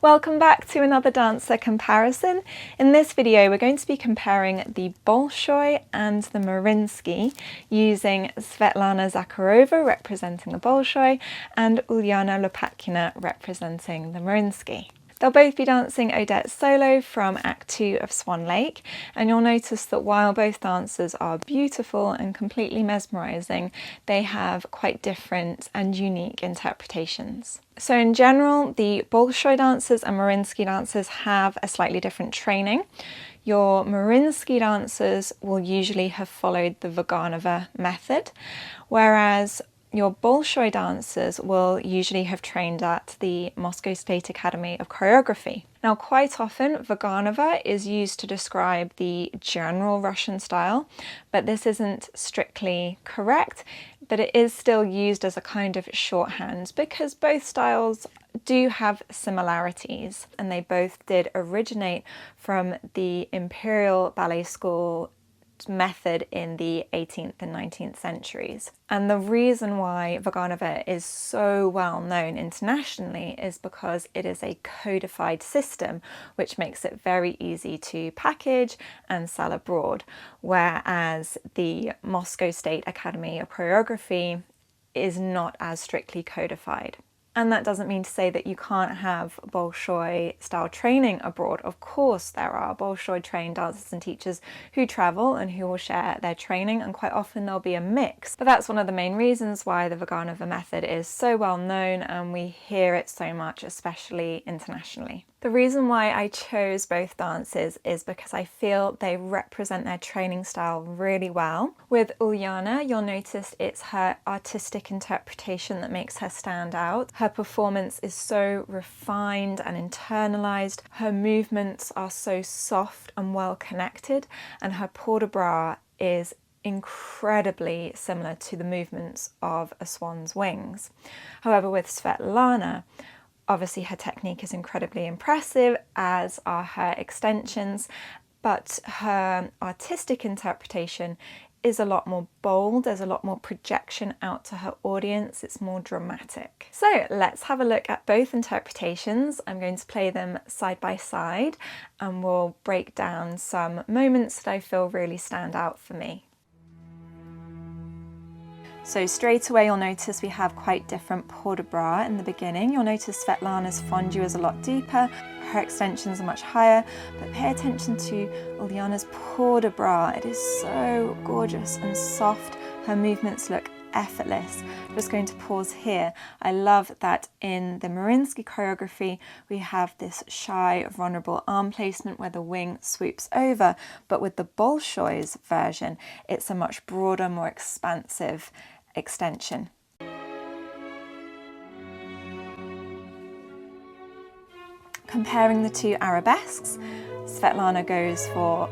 Welcome back to another dancer comparison. In this video we're going to be comparing the Bolshoi and the Mariinsky using Svetlana Zakharova representing the Bolshoi and Ulyana Lopatkina representing the Mariinsky. They'll both be dancing Odette solo from Act 2 of Swan Lake, and you'll notice that while both dancers are beautiful and completely mesmerising, they have quite different and unique interpretations. So in general, the Bolshoi dancers and Mariinsky dancers have a slightly different training. Your Mariinsky dancers will usually have followed the Vaganova method, whereas your Bolshoi dancers will usually have trained at the Moscow State Academy of Choreography. Now, quite often Vaganova is used to describe the general Russian style, but this isn't strictly correct, but it is still used as a kind of shorthand because both styles do have similarities, and they both did originate from the Imperial Ballet School method in the 18th and 19th centuries. And the reason why Vaganova is so well known internationally is because it is a codified system, which makes it very easy to package and sell abroad, whereas the Moscow State Academy of Choreography is not as strictly codified. And that doesn't mean to say that you can't have Bolshoi style training abroad. Of course there are Bolshoi trained dancers and teachers who travel and who will share their training, and quite often there'll be a mix. But that's one of the main reasons why the Vaganova method is so well known and we hear it so much, especially internationally. The reason why I chose both dances is because I feel they represent their training style really well. With Ulyana, you'll notice it's her artistic interpretation that makes her stand out. Her performance is so refined and internalized. Her movements are so soft and well connected, and her port de bras is incredibly similar to the movements of a swan's wings. However, with Svetlana, obviously her technique is incredibly impressive, as are her extensions, but her artistic interpretation is a lot more bold. There's a lot more projection out to her audience. It's more dramatic. So let's have a look at both interpretations. I'm going to play them side by side and we'll break down some moments that I feel really stand out for me. So straight away you'll notice we have quite different port de bras in the beginning. You'll notice Svetlana's fondue is a lot deeper, her extensions are much higher, but pay attention to Ulyana's port de bras. It is so gorgeous and soft. Her movements look effortless. I'm just going to pause here. I love that in the Mariinsky choreography we have this shy, vulnerable arm placement where the wing swoops over, but with the Bolshoi's version it's a much broader, more expansive extension. Comparing the two arabesques, Svetlana goes for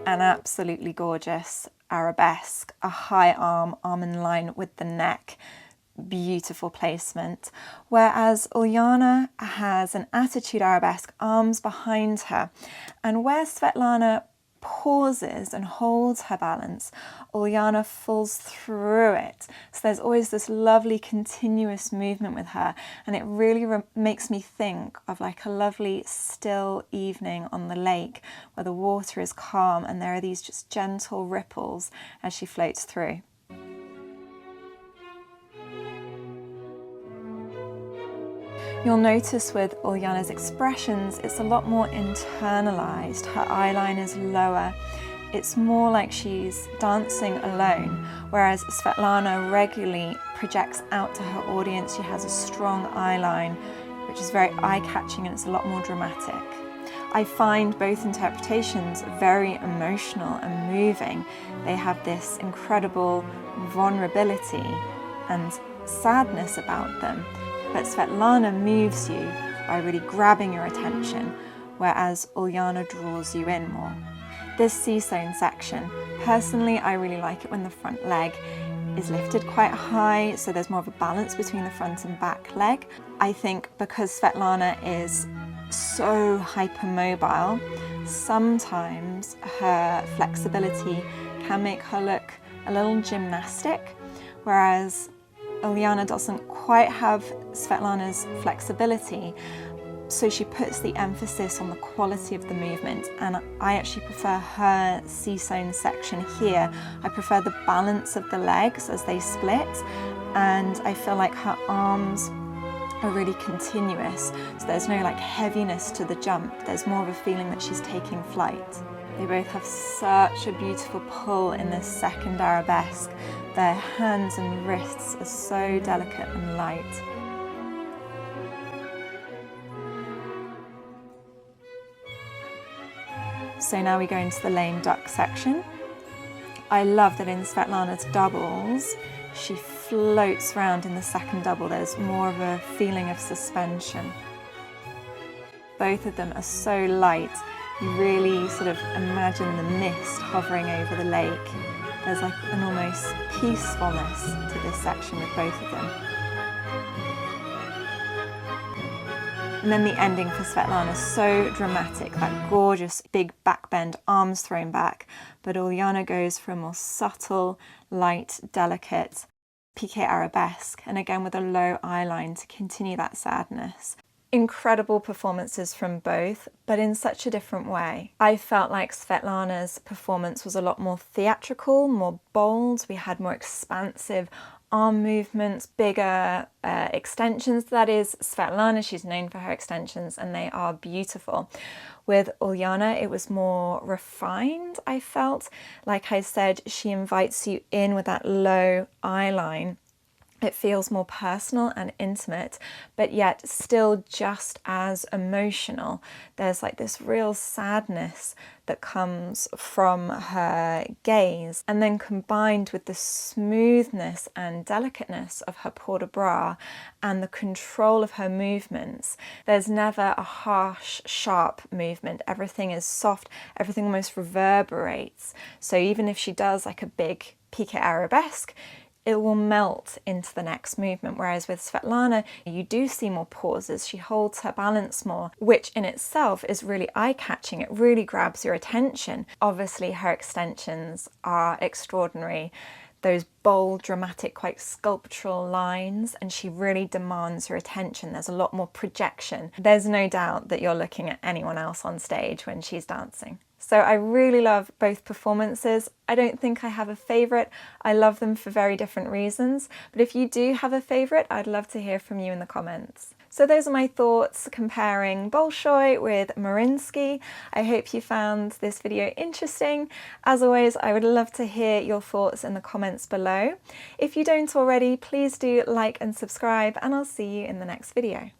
an absolutely gorgeous arabesque, a high arm in line with the neck, beautiful placement, whereas Ulyana has an attitude arabesque, arms behind her, and where Svetlana pauses and holds her balance, Ulyana falls through it. So there's always this lovely continuous movement with her, and it really makes me think of like a lovely still evening on the lake where the water is calm and there are these just gentle ripples as she floats through. You'll notice with Ulyana's expressions, it's a lot more internalized. Her eyeline is lower. It's more like she's dancing alone, whereas Svetlana regularly projects out to her audience. She has a strong eyeline, which is very eye-catching, and it's a lot more dramatic. I find both interpretations very emotional and moving. They have this incredible vulnerability and sadness about them. But Svetlana moves you by really grabbing your attention, whereas Ulyana draws you in more. This C-zone section, personally I really like it when the front leg is lifted quite high, so there's more of a balance between the front and back leg. I think because Svetlana is so hypermobile, sometimes her flexibility can make her look a little gymnastic, whereas Ulyana doesn't quite have Svetlana's flexibility, So she puts the emphasis on the quality of the movement, and I actually prefer her C-sewn section here. I prefer the balance of the legs as they split, and I feel like her arms are really continuous, so there's no like heaviness to the jump. There's more of a feeling that she's taking flight. They both have such a beautiful pull in this second arabesque. Their hands and wrists are so delicate and light. So now we go into the lame duck section. I love that in Svetlana's doubles, she floats around in the second double. There's more of a feeling of suspension. Both of them are so light. You really sort of imagine the mist hovering over the lake. There's like an almost peacefulness to this section with both of them. And then the ending for Svetlana is so dramatic, that gorgeous big backbend, arms thrown back. But Ulyana goes for a more subtle, light, delicate piqué arabesque, and again with a low eye line to continue that sadness. Incredible performances from both, but in such a different way. I felt like Svetlana's performance was a lot more theatrical, more bold. We had more expansive arm movements, bigger extensions. That is Svetlana, she's known for her extensions and they are beautiful. With Ulyana, it was more refined, I felt. Like I said, she invites you in with that low eye line. It feels more personal and intimate, but yet still just as emotional. There's like this real sadness that comes from her gaze, and then combined with the smoothness and delicateness of her port de bras and the control of her movements. There's never a harsh, sharp movement. Everything is soft, everything almost reverberates. So even if she does like a big piqué arabesque, it will melt into the next movement, whereas with Svetlana, you do see more pauses. She holds her balance more, which in itself is really eye-catching. It really grabs your attention. Obviously, her extensions are extraordinary. Those bold, dramatic, quite sculptural lines, and she really demands your attention. There's a lot more projection. There's no doubt that you're looking at anyone else on stage when she's dancing. So I really love both performances. I don't think I have a favourite. I love them for very different reasons. But if you do have a favourite, I'd love to hear from you in the comments. So those are my thoughts comparing Bolshoi with Mariinsky. I hope you found this video interesting. As always, I would love to hear your thoughts in the comments below. If you don't already, please do like and subscribe, and I'll see you in the next video.